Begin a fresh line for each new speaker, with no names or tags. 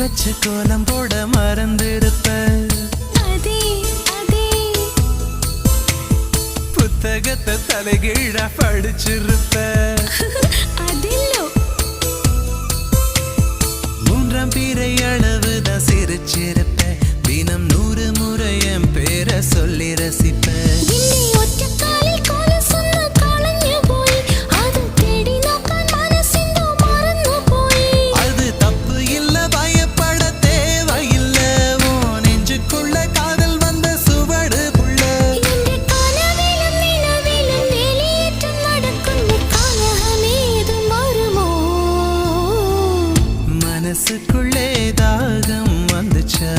வச்சு கோலம் போட மறந்திருப்ப. புத்தகத்தை தலைகீழா படிச்சிருப்ப. மூன்றாம் பிறை அளவுதான் சிரிச்சிருப்ப. தினம் 100 முறை என் பேரை சொல்லி ரசிப்ப. மனசுக்குள்ளே தாகம் வந்துச்சா?